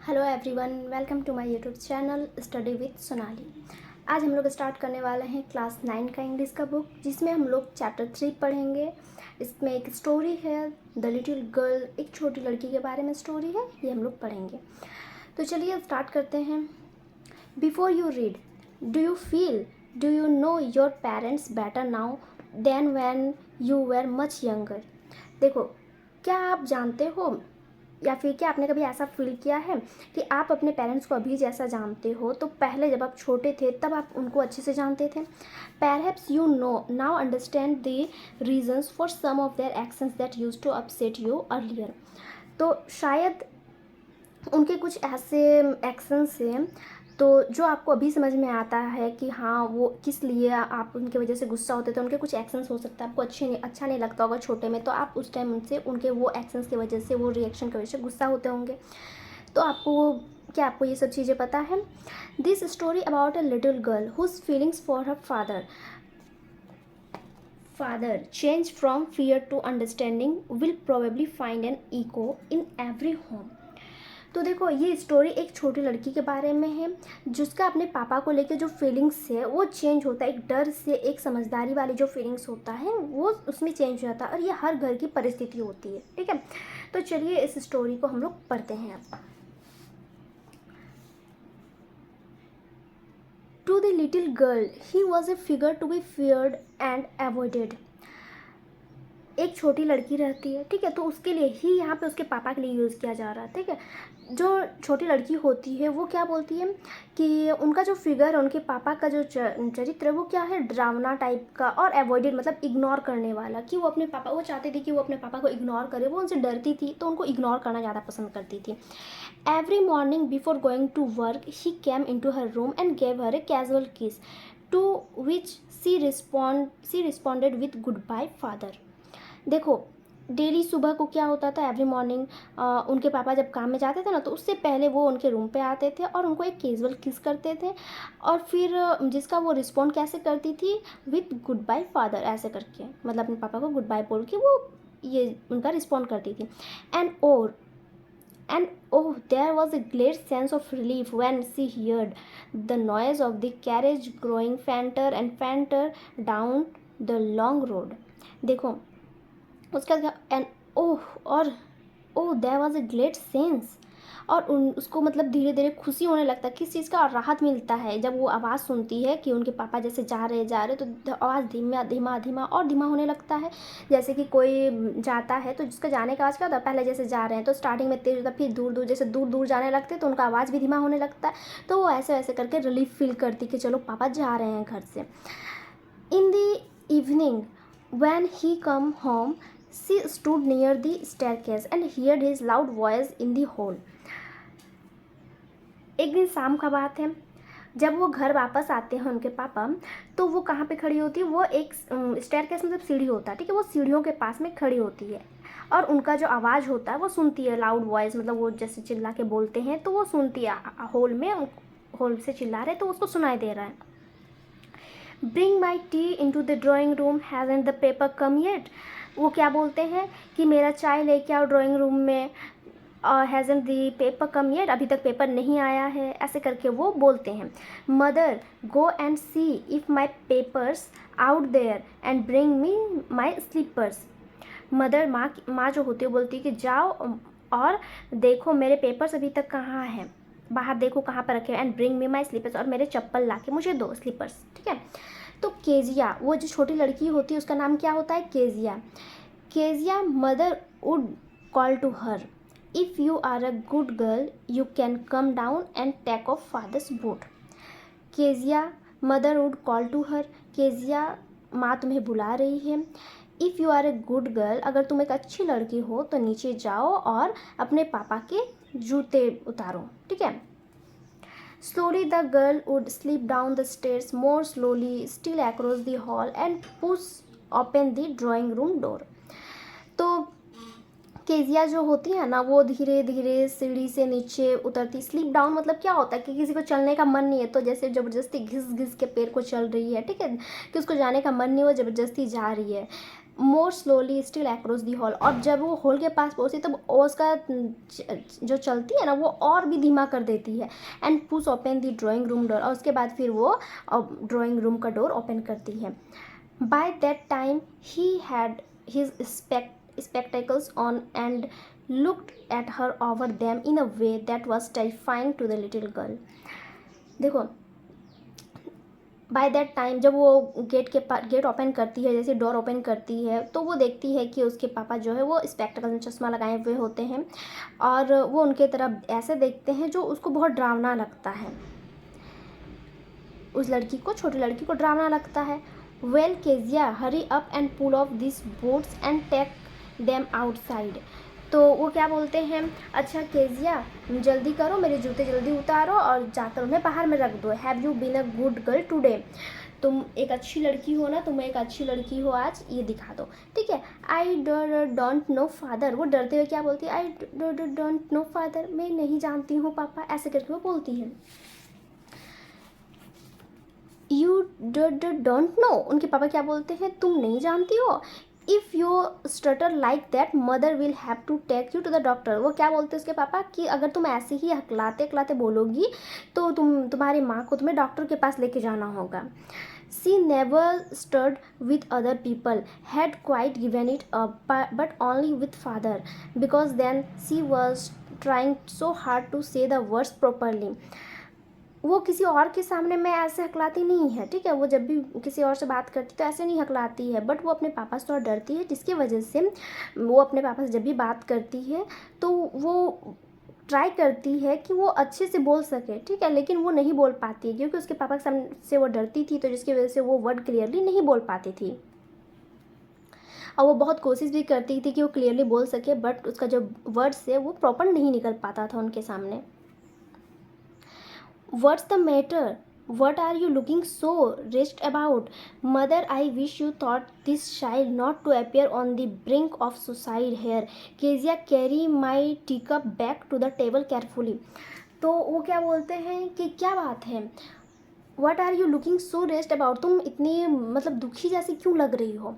Hello everyone, welcome to my YouTube channel study with Sonali. आज हम लोग स्टार्ट करने वाले हैं क्लास 9 का इंग्लिश का बुक, जिसमें हम लोग चैप्टर 3 पढ़ेंगे। इसमें एक स्टोरी है, द लिटिल गर्ल, एक छोटी लड़की के बारे में स्टोरी है, ये हम लोग पढ़ेंगे। तो चलिए स्टार्ट करते हैं। Before you read, do you know your parents better now than when you were much younger. देखो, क्या आप जानते हो या फिर क्या आपने कभी ऐसा फील किया है कि आप अपने पेरेंट्स को अभी जैसा जानते हो तो पहले जब आप छोटे थे तब आप उनको अच्छे से जानते थे। Perhaps you know now understand the reasons for some of their actions that used to upset you earlier। तो शायद उनके कुछ ऐसे एक्शंस हैं तो जो आपको अभी समझ में आता है कि हाँ वो किस लिए आप उनकी वजह से गुस्सा होते थे। उनके कुछ एक्शंस हो सकता है आपको अच्छा नहीं लगता होगा छोटे में, तो आप उस टाइम उनसे उनके वो एक्शंस की वजह से, वो रिएक्शन की वजह से गुस्सा होते होंगे। तो आपको ये सब चीज़ें पता है। This story about a little girl whose feelings for her father change from fear to understanding will probably find an echo in every home. तो देखो, ये स्टोरी एक छोटी लड़की के बारे में है जिसका अपने पापा को लेकर जो फीलिंग्स है वो चेंज होता है। एक डर से एक समझदारी वाली जो फीलिंग्स होता है वो उसमें चेंज हो जाता है, और ये हर घर की परिस्थिति होती है। ठीक है, तो चलिए इस स्टोरी को हम लोग पढ़ते हैं अब। To the little girl he was a figure to be feared and avoided. एक छोटी लड़की रहती है, ठीक है, तो उसके लिए ही यहाँ पे उसके पापा के लिए यूज़ किया जा रहा है। ठीक है, जो छोटी लड़की होती है वो क्या बोलती है कि उनका जो फिगर है, उनके पापा का जो चरित्र है वो क्या है, डरावना टाइप का और अवॉइडेड मतलब इग्नोर करने वाला। कि वो अपने पापा, वो चाहती थी कि वो अपने पापा को इग्नोर करे, वो उनसे डरती थी तो उनको इग्नोर करना ज़्यादा पसंद करती थी। Every morning before going to work he came in to her room and gave her a casual kiss to which she responded with goodbye father. देखो, डेली सुबह को क्या होता था, एवरी मॉर्निंग उनके पापा जब काम में जाते थे ना, तो उससे पहले वो उनके रूम पे आते थे और उनको एक कैजुअल किस करते थे, और फिर जिसका वो रिस्पॉन्ड कैसे करती थी, विथ गुड बाय फादर, ऐसे करके, मतलब अपने पापा को गुड बाय बोल के वो ये उनका रिस्पॉन्ड करती थी। And oh, there was a great sense of relief when she heard the noise of the carriage growing fainter and fainter down the long road। देखो, उसका end oh there was a great sense, और उसको मतलब धीरे धीरे खुशी होने लगता है। किस चीज़ का, और राहत मिलता है जब वो आवाज़ सुनती है कि उनके पापा जैसे जा रहे तो आवाज़ धीमा धीमा धीमा और धीमा होने लगता है। जैसे कि कोई जाता है तो जिसका जाने का आवाज़ क्या होता है, पहले जैसे जा रहे हैं तो स्टार्टिंग में तेज होता है, फिर दूर दूर, जैसे दूर दूर जाने लगते हैं तो उनका आवाज़ भी धीमा होने लगता है। तो वो ऐसे ऐसे करके रिलीफ फील करती कि चलो पापा जा रहे हैं घर से। In the evening when he come home, she stood near the staircase and heard his loud voice in the hall। एक दिन शाम का बात है, जब वो घर वापस आते हैं उनके पापा, तो वो कहाँ पे खड़ी होती है, वो एक स्टेयरकेस मतलब सीढ़ी होता है, ठीक है, वो सीढ़ियों के पास में खड़ी होती है, और उनका जो आवाज़ होता है वो सुनती है, लाउड वॉइस मतलब वो जैसे चिल्ला के बोलते हैं तो वो सुनती है। होल से चिल्ला रहे तो उसको सुनाई दे रहा है। Bring my tea into the drawing room, hasn't the paper come yet. वो क्या बोलते हैं कि मेरा चाय लेके आओ ड्राइंग रूम में, हैज़न्ट द पेपर कम येट, अभी तक पेपर नहीं आया है, ऐसे करके वो बोलते हैं। Mother go and see if my papers out there and bring me my slippers. Mother, माँ जो होती है बोलती है कि जाओ और देखो मेरे पेपर्स अभी तक कहाँ हैं, बाहर देखो कहाँ पर रखे, and bring me my slippers, और मेरे चप्पल ला के मुझे दो, स्लीपर्स। ठीक है, तो केजिया, वो जो छोटी लड़की होती है उसका नाम क्या होता है, Kezia mother would call to her, if you are a good girl you can come down and take off father's boot. Kezia mother would call to her, Kezia माँ तुम्हें बुला रही है। If you are a good girl, अगर तुम एक अच्छी लड़की हो तो नीचे जाओ और अपने पापा के जूते उतारो। ठीक है, slowly the girl would slip down the stairs more slowly, still across the hall and push open the drawing room door। तो केजिया जो होती है ना, वो धीरे धीरे सीढ़ी से नीचे उतरती। स्लिप डाउन मतलब क्या होता है कि किसी को चलने का मन नहीं है तो जैसे ज़बरदस्ती घिस घिस के पैर को चल रही है, ठीक है, कि उसको जाने का मन नहीं, वो ज़बरदस्ती जा रही है। मोर slowly still across the hall, और जब वो हॉल के पास पहुंची तब उसका जो चलती है ना वो और भी धीमा कर देती है। And push open the drawing room door, और उसके बाद फिर वो ड्राइंग रूम का डोर ओपन करती है। By that time he had his spectacles on and looked at her over them in a way that was terrifying to the little girl. देखो, by that time जब वो gate open करती है, जैसे door open करती है, तो वो देखती है कि उसके पापा जो है वो स्पेक्टिकल चश्मा लगाए हुए होते हैं और वो उनके तरफ ऐसे देखते हैं जो उसको बहुत डरावना लगता है। उस लड़की को, छोटी लड़की को डरावना लगता है। Well Kezia, hurry up and pull off this boots and take them outside. तो वो क्या बोलते हैं, अच्छा केजिया जल्दी करो, मेरे जूते जल्दी उतारो और जाकर उन्हें बाहर में रख दो। Have you been a good girl today, तुम एक अच्छी लड़की हो ना, तुम एक अच्छी लड़की हो आज, ये दिखा दो। ठीक है। आई डोंट नो फादर, वो डरते हुए क्या बोलती है, आई डोंट नो फादर, मैं नहीं जानती हूँ पापा, ऐसे करके वो बोलती है। यू डोंट नो, उनके पापा क्या बोलते हैं, तुम नहीं जानती हो। If you stutter like that mother will have to take you to the doctor. वो क्या बोलते हैं उसके पापा कि अगर तुम ऐसे ही हकलाते हकलाते बोलोगी तो तुम्हारी माँ को तुम्हें डॉक्टर के पास लेके जाना होगा। She never stirred with other people, had quite given it up, but only with father, because then she was trying so hard to say the words properly. वो किसी और के सामने मैं ऐसे हकलाती नहीं है, ठीक है, वो जब भी किसी और से बात करती तो ऐसे नहीं हकलाती है, बट वो अपने पापा से थोड़ा डरती है, जिसकी वजह से वो अपने पापा से जब भी बात करती है तो वो ट्राई करती है कि वो अच्छे से बोल सके, ठीक है, लेकिन वो नहीं बोल पाती है क्योंकि उसके पापा के सामने से वो डरती थी, तो जिसकी वजह से वो वर्ड क्लियरली नहीं बोल पाती थी। और वो बहुत कोशिश भी करती थी कि वो क्लियरली बोल सके, बट उसका जो वर्ड्स है वो प्रॉपर नहीं निकल पाता था उनके सामने। What's the matter? What are you looking so wretched about? Mother, I wish you thought this child not to appear on the brink of suicide here. Kezia, carry my teacup back to the table carefully. तो वो क्या बोलते हैं कि क्या बात है, What are you looking so wretched about? तुम इतनी मतलब दुखी जैसी क्यों लग रही हो।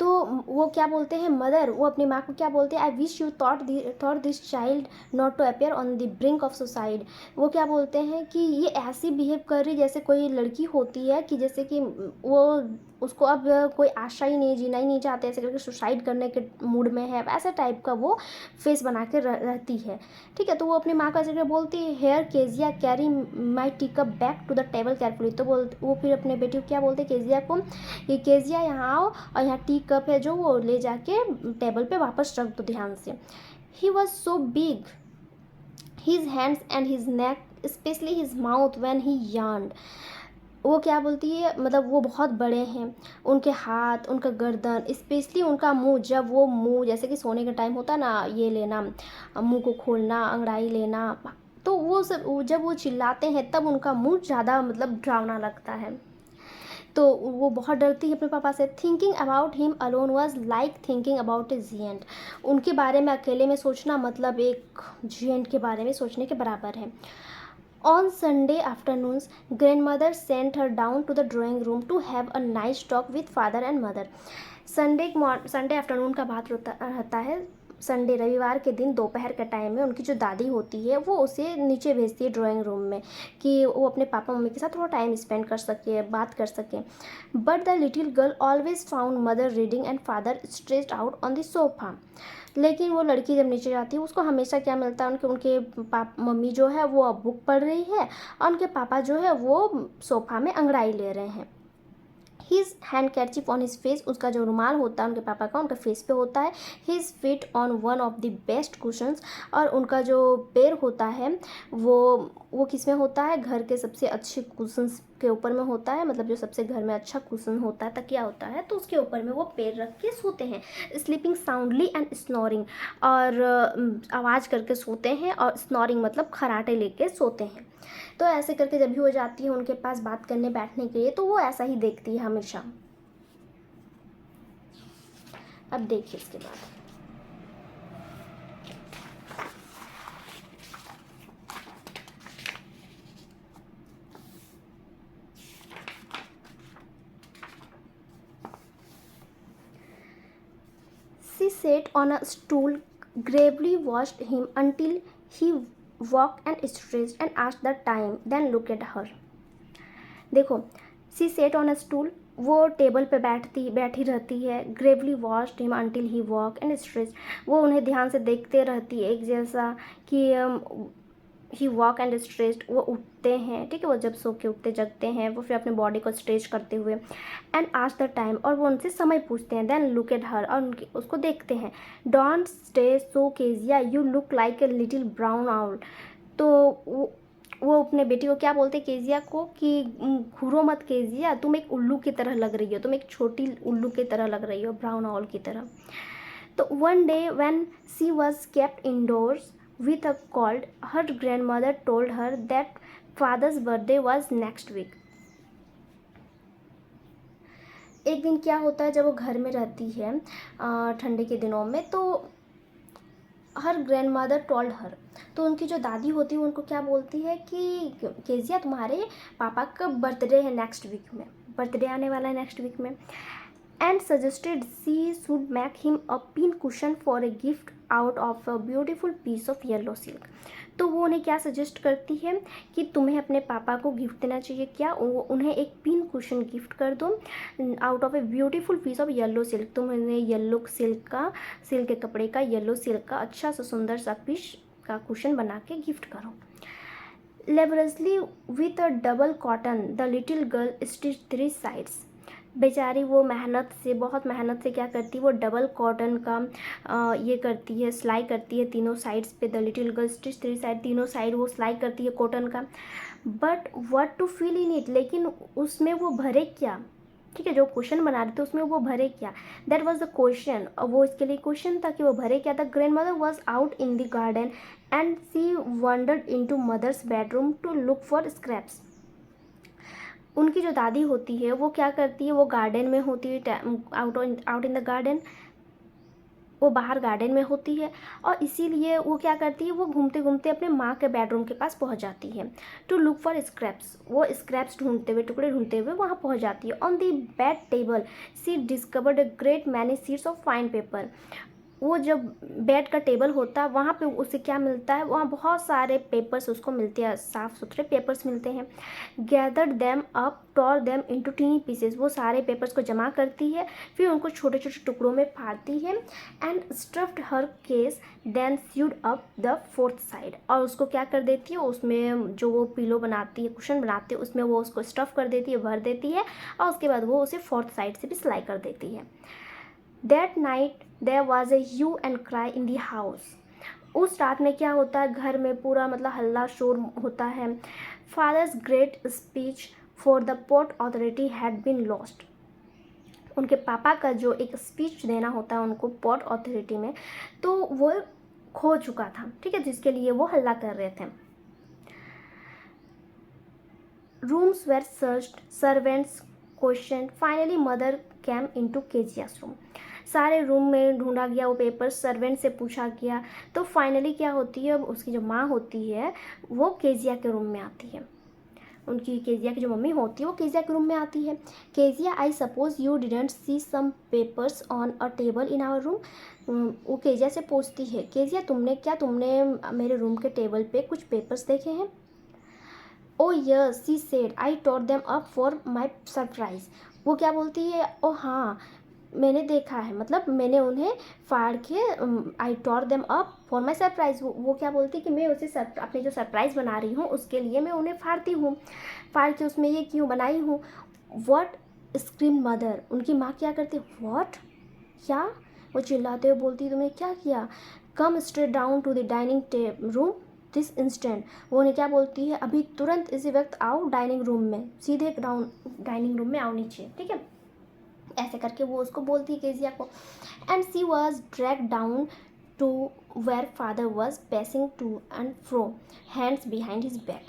तो वो क्या बोलते हैं, मदर, वो अपनी माँ को क्या बोलते हैं, I wish you thought this child not to appear on the brink of suicide. वो क्या बोलते हैं कि ये ऐसी बिहेव कर रही जैसे कोई लड़की होती है कि जैसे कि वो उसको अब कोई आशा ही नहीं, जीना ही नहीं चाहते, ऐसे करके सुसाइड करने के मूड में है, ऐसा टाइप का वो फेस बना के रहती है। ठीक है। तो वो अपनी माँ को ऐसे करके बोलती है, here Kezia carry my tea cup back to the table carefully. तो वो फिर अपने बेटी को क्या बोलते हैं, केजिया को, कि केजिया यहाँ आओ और यहाँ टी कप है जो वो ले जाके टेबल पे वापस रख दो ध्यान से। He was so big, his hands and his neck, specially his mouth when he yawned. वो क्या बोलती है, मतलब वो बहुत बड़े हैं, उनके हाथ, उनका गर्दन, स्पेशली उनका मुंह, जब वो मुंह जैसे कि सोने का टाइम होता है ना, ये लेना, मुंह को खोलना, अंगड़ाई लेना, तो वो सब जब वो चिल्लाते हैं तब उनका मुंह ज़्यादा मतलब डरावना लगता है। तो वो बहुत डरती है अपने पापा से। Thinking about him alone was like thinking about a giant. उनके बारे में अकेले में सोचना मतलब एक जिएंट के बारे में सोचने के बराबर है। On Sunday afternoons, grandmother sent her down to the drawing room to have a nice talk with father and mother. Sunday afternoon का बात रहता है। संडे रविवार के दिन दोपहर के टाइम में उनकी जो दादी होती है वो उसे नीचे भेजती है ड्राइंग रूम में कि वो अपने पापा मम्मी के साथ थोड़ा टाइम स्पेंड कर सके, बात कर सके। But the little girl always found mother reading and father stretched out on the sofa. लेकिन वो लड़की जब नीचे जाती है उसको हमेशा क्या मिलता है, उनके मम्मी जो है वो अब बुक पढ़ रही है और उनके पापा जो है वो सोफ़ा में अंगड़ाई ले रहे हैं। His handkerchief on his face, उसका जो रुमाल होता है उनके पापा का उनका फेस पे होता है। His feet on one of the best cushions, और उनका जो पैर होता है वो किस में होता है, घर के सबसे अच्छे कुशंस के ऊपर में होता है, मतलब जो सबसे घर में अच्छा कुशन होता है, तकिया होता है, तो उसके ऊपर में वो पैर रख के सोते हैं। स्लीपिंग साउंडली एंड स्नोरिंग, और आवाज़ करके सोते हैं, और स्नोरिंग मतलब खराटे लेके सोते हैं। तो ऐसे करके जब भी वो जाती है उनके पास बात करने बैठने के लिए तो वो ऐसा ही देखती है हमेशा। अब देखिए इसके बाद, sat on a stool, gravely watched him until he walked and stretched and asked the time, then looked at her. देखो, सी सेट ऑन अ स्टूल, वो टेबल पे बैठी रहती है. Gravely watched him until he walk and stretch, वो उन्हें ध्यान से देखते रहती है, एक जैसा कि ही वॉक एंड स्ट्रेच, वो उठते हैं, ठीक है, वो जब सो के उठते जगते हैं, वो फिर अपने बॉडी को स्ट्रेच करते हुए. एंड आस्क द टाइम, और वो उनसे समय पूछते हैं. देन लुक एट हर, और उसको देखते हैं. Don't stay so Kezia, you look like a little brown owl. तो वो अपने बेटी को क्या बोलते हैं, केजिया को, कि घूरो मत केजिया, तुम एक उल्लू की तरह लग रही हो, तुम एक छोटी उल्लू की तरह लग रही हो, ब्राउन आउल की तरह. तो one day when she was kept indoors with a cold, her grandmother told her that father's birthday was next week. एक दिन क्या होता है, जब वो घर में रहती है ठंडी के दिनों में, तो हर ग्रैंड मदर टोल्ड हर, तो उनकी जो दादी होती है उनको क्या बोलती है कि केजिया, तुम्हारे पापा का बर्थडे है नेक्स्ट वीक में, बर्थडे आने वाला है नेक्स्ट वीक में. And suggested she should make him a pin cushion for a gift out of a beautiful piece of yellow silk. तो वो उन्हें क्या सजेस्ट करती है कि तुम्हें अपने पापा को गिफ्ट देना चाहिए, क्या उन्हें एक पिन कुशन गिफ्ट कर दो out of a beautiful piece of yellow silk. तुम उन्हें येलो सिल्क के कपड़े का, येलो सिल्क का अच्छा सा सुंदर सा पीस का कुशन बना के गिफ्ट करो. लेबरसली with a double cotton the little girl stitch 3 sides. बेचारी वो बहुत मेहनत से क्या करती है, वो डबल कॉटन का ये करती है, सिलाई करती है तीनों साइड्स पे. The little girl stitch 3 side, तीनों साइड वो सिलाई करती है कॉटन का. But what to fill in it, लेकिन उसमें वो भरे क्या, ठीक है, जो क्वेश्चन बना रहे थे उसमें वो भरे क्या, दैट वॉज द क्वेश्चन. और वो इसके लिए क्वेश्चन था कि वो भरे क्या. The grandmother was out in the garden and she wandered into mother's bedroom to look for scraps. उनकी जो दादी होती है वो क्या करती है, वो गार्डन में होती है, आउट इन द गार्डन, वो बाहर गार्डन में होती है, और इसीलिए वो क्या करती है, वो घूमते घूमते अपने माँ के बेडरूम के पास पहुँच जाती है. टू लुक फॉर स्क्रैप्स, वो स्क्रैप्स ढूंढते हुए, टुकड़े ढूंढते हुए वहाँ पहुँच जाती है. On the bed table she discovered a great many sheets of fine paper. वो जब बेड का टेबल होता है वहाँ पे उसे क्या मिलता है, वहाँ बहुत सारे पेपर्स उसको मिलते हैं, साफ़ सुथरे पेपर्स मिलते हैं. Gathered them up, tore them into tiny pieces, वो सारे पेपर्स को जमा करती है, फिर उनको छोटे छोटे टुकड़ों में फाड़ती है. And stuffed her case, then sewed up the 4th side, और उसको क्या कर देती है, उसमें जो वो पिलो बनाती है, कुशन बनाती है, उसमें वो उसको स्टफ़ कर देती है, भर देती है, और उसके बाद वो उसे 4th साइड से भी सिलाई कर देती है. That night there was a hue and cry in the house. उस रात में क्या होता है, घर में पूरा मतलब हल्ला शोर होता है. Father's great speech for the port authority had been lost. उनके पापा का जो एक स्पीच देना होता है उनको पोर्ट अथॉरिटी में, तो वो खो चुका था, ठीक है, जिसके लिए वो हल्ला कर रहे थे. Rooms were searched, servants questioned, finally mother came into Kejia's room. सारे रूम में ढूंढा गया, वो पेपर सर्वेंट से पूछा गया, तो फाइनली क्या होती है, उसकी जो माँ होती है वो केजिया के रूम में आती है. उनकी केजिया की जो मम्मी होती है वो केजिया के रूम में आती है. Kezia, I suppose you didn't see some papers on a table in our room. वो केजिया से पूछती है, केजिया तुमने मेरे रूम के टेबल पे कुछ पेपर्स देखे हैं. Oh yes she said, I tore them up for my surprise. वो क्या बोलती है, ओ हाँ मैंने देखा है, मतलब मैंने उन्हें फाड़ के, I tore them up for my surprise. वो क्या बोलती है कि मैं उसे अपनी जो सरप्राइज़ बना रही हूँ उसके लिए मैं उन्हें फाड़ के उसमें ये क्यों बनाई हूँ. व्हाट स्क्रीम मदर, उनकी माँ क्या करती है, व्हाट, क्या, वो चिल्लाते हुए बोलती है, तुमने क्या किया. Come straight down to the dining room this instant. वो उन्हें क्या बोलती है, अभी तुरंत इसी वक्त आओ डाइनिंग रूम में, सीधे डाइनिंग रूम में आओ नीचे, ठीक है, ऐसे करके वो उसको बोलती है केजिया को. And she was drag down to where father was pacing to and fro, hands behind his back.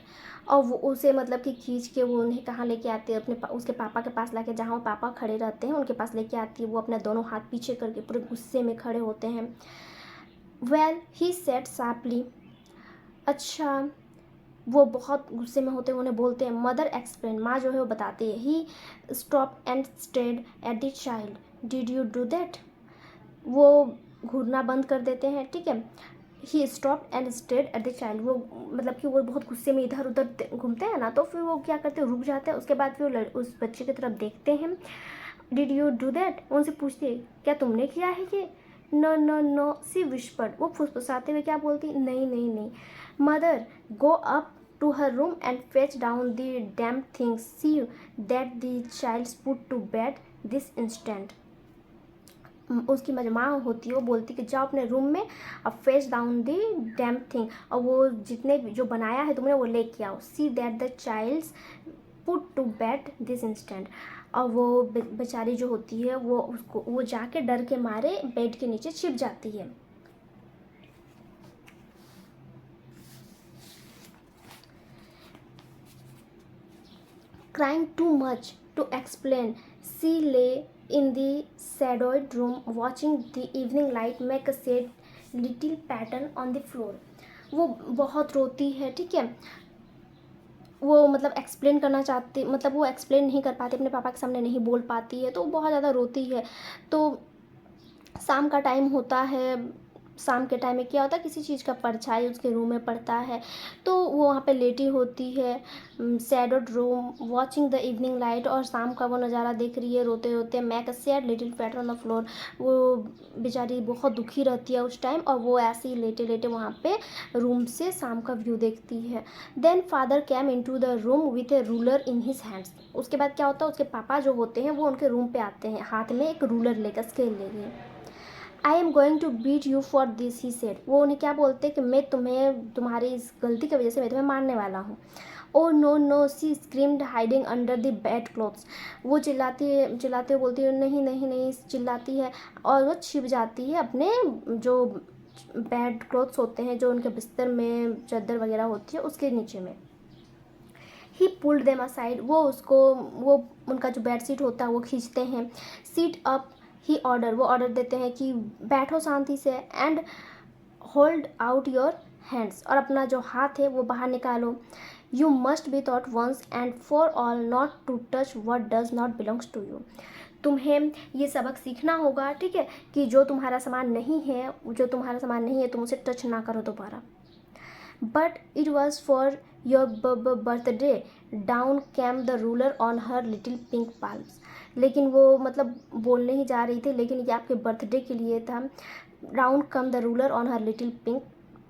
और वो उसे मतलब कि खींच के वो उन्हें कहाँ लेके आती है, उसके पापा के पास लाके, जहाँ वो पापा खड़े रहते हैं उनके पास लेके आती है. वो अपने दोनों हाथ पीछे करके पूरे गुस्से में खड़े होते हैं. वेल ही सेड शार्पली, अच्छा, वो बहुत गुस्से में होते हैं, उन्हें बोलते हैं. मदर एक्सप्लेन, माँ जो है वो बताती है. He stop and stared at the child, did you do that. वो घूरना बंद कर देते हैं, ठीक है। He stop and stared at the child, वो मतलब कि वो बहुत गुस्से में इधर उधर घूमते हैं ना, तो फिर वो क्या करते हैं, रुक जाते हैं। उसके बाद फिर वो उस बच्चे की तरफ देखते हैं। डिड यू डू दैट, उनसे पूछते हैं क्या तुमने किया है ये। No no no she whispered, वो फुसफुसाते हुए क्या बोलती, नहीं नहीं नहीं। Mother go up to her room and fetch down the damn things, see that the child's put to bed this instant. उसकी माँ होती है, वो बोलती कि जाओ अपने रूम में अब fetch down the damn thing, और वो जितने भी जो बनाया है तुमने वो लेके आओ। See that the child's put to bed this instant, और वो बेचारी जो होती है वो जाके डर के मारे बेड के नीचे छिप जाती है। Crying too much to explain, she lay in the shadowed room watching the evening light make a sad little pattern on the floor. वो बहुत रोती है, ठीक है। वो मतलब एक्सप्लेन करना चाहती, मतलब वो एक्सप्लेन नहीं कर पाती, अपने पापा के सामने नहीं बोल पाती है, तो वो बहुत ज़्यादा रोती है। तो शाम का टाइम होता है, शाम के टाइम में क्या होता है, किसी चीज़ का परछाई उसके रूम में पड़ता है, तो वो वहाँ पे लेटी होती है shaded room watching the evening light, और शाम का वो नज़ारा देख रही है रोते रोते। Make a sad little patter on the floor, वो बेचारी बहुत दुखी रहती है उस टाइम, और वो ऐसे ही लेटे लेटे वहाँ पे रूम से शाम का व्यू देखती है। Then father came into the room with a ruler in his hands, उसके बाद क्या होता है, उसके पापा जो होते हैं वो उनके रूम पे आते हैं, हाथ में एक रूलर लेकर, स्केल लेके। I am going to beat you for this, he said, वो उन्हें क्या बोलते हैं कि मैं तुम्हें तुम्हारी इस गलती की वजह से मैं तुम्हें मारने वाला हूँ। Oh no no she screamed hiding under the bed clothes, वो चिल्लाते हुए बोलती है नहीं नहीं नहीं, चिल्लाती है, और वो छिप जाती है अपने जो बेड क्लोथ्स होते हैं, जो उनके बिस्तर में चादर वगैरह होती है उसके नीचे में। ही पुल्ड देम असाइड, वो उनका जो बेड शीट होता है वो खींचते हैं। सीट अप ही ऑर्डर, वो ऑर्डर देते हैं कि बैठो शांति से, and hold out your hands, और अपना जो हाथ है वो बाहर निकालो। You must be taught once and for all not to touch what does not belongs to you, तुम्हें ये सबक सीखना होगा, ठीक है, कि जो तुम्हारा सामान नहीं है तुम उसे टच ना करो दोबारा। But it was for your birthday, down came the ruler on her little pink palms, लेकिन वो मतलब बोलने ही जा रही थी, लेकिन ये आपके बर्थडे के लिए था। Down come the ruler on her little pink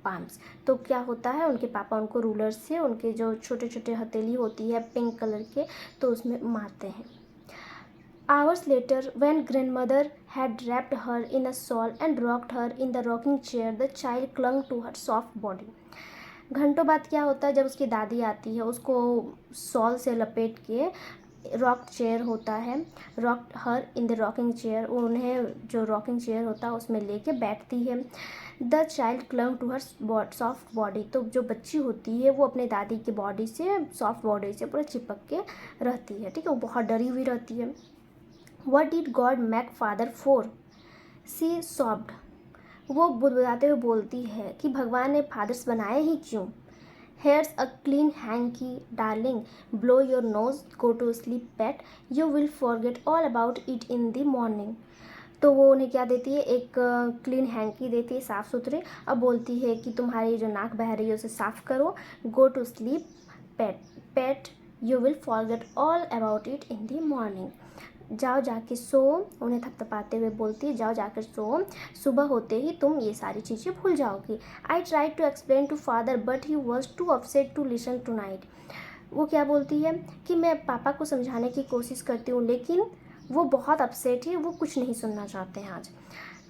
palms, तो क्या होता है, उनके पापा उनको रूलर से उनके जो छोटे छोटे हथेली होती है पिंक कलर के, तो उसमें मारते हैं। Hours later, when grandmother had wrapped her in a shawl and rocked her in the rocking chair, the child clung to her soft body. घंटों बाद क्या होता है, जब उसकी दादी आती है, उसको शॉल से लपेट के, रॉक चेयर होता है, rock her in the rocking chair, उन्हें जो रॉकिंग चेयर होता है उसमें लेके बैठती है। The child clung to her soft body, तो जो बच्ची होती है वो अपने दादी की बॉडी से, सॉफ्ट बॉडी से पूरा चिपक के रहती है, ठीक है, वो बहुत डरी हुई रहती है। What did God make father for? She sobbed. वो बुदबुदाते हुए बोलती है कि भगवान ने फादर्स बनाए ही क्यों। Here's a clean hanky, darling. Blow your nose, go to sleep, pet. You will forget all about it in the morning. तो वो उन्हें क्या देती है, एक क्लीन हैंकी देती है, साफ़ सुथरे, और बोलती है कि तुम्हारी जो नाक बह रही है उसे साफ़ करो। Go to sleep pet, you will forget all about it in the morning, जाओ जाके सो, उन्हें थपथपाते हुए बोलती है जाओ जाकर सो, सुबह होते ही तुम ये सारी चीज़ें भूल जाओगी। I try to explain to father but he was too upset to listen tonight, वो क्या बोलती है कि मैं पापा को समझाने की कोशिश करती हूँ, लेकिन वो बहुत अपसेट है, वो कुछ नहीं सुनना चाहते हैं आज।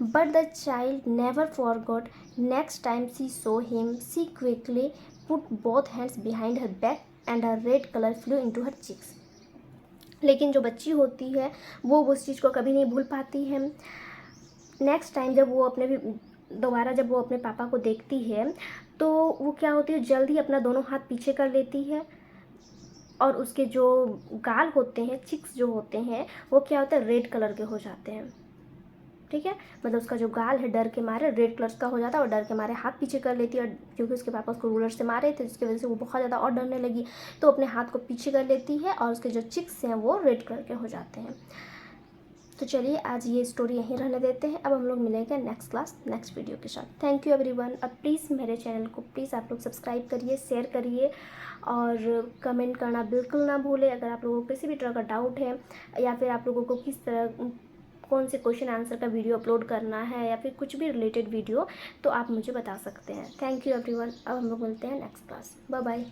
But the child never forgot, next time she saw him she quickly put both hands behind her back and her red colour flew into her cheeks, लेकिन जो बच्ची होती है वो उस चीज़ को कभी नहीं भूल पाती है। नेक्स्ट टाइम जब वो अपने पापा को देखती है, तो वो क्या होती है, जल्द ही अपना दोनों हाथ पीछे कर लेती है, और उसके जो गाल होते हैं, चिक्स जो होते हैं, वो क्या होता है, रेड कलर के हो जाते हैं, ठीक है, मतलब उसका जो गाल है डर के मारे रेड कलर का हो जाता है, और डर के मारे हाथ पीछे कर लेती है, और क्योंकि उसके पापा उसको रूलर से मारे थे जिसकी वजह से वो बहुत ज़्यादा और डरने लगी, तो अपने हाथ को पीछे कर लेती है, और उसके जो चिक्स हैं वो रेड कलर के हो जाते हैं। तो चलिए आज ये स्टोरी यहीं रहने देते हैं। अब हम लोग मिलेंगे नेक्स्ट क्लास नेक्स्ट वीडियो के साथ। Thank you everyone. अब प्लीज़ मेरे चैनल को प्लीज़ आप लोग सब्सक्राइब करिए, शेयर करिए और कमेंट करना बिल्कुल ना भूलें। अगर आप लोगों को किसी भी तरह का डाउट है या फिर आप लोगों को किस तरह कौन से क्वेश्चन आंसर का वीडियो अपलोड करना है या फिर कुछ भी रिलेटेड वीडियो, तो आप मुझे बता सकते हैं। Thank you everyone. अब हम लोग मिलते हैं नेक्स्ट क्लास। Bye bye.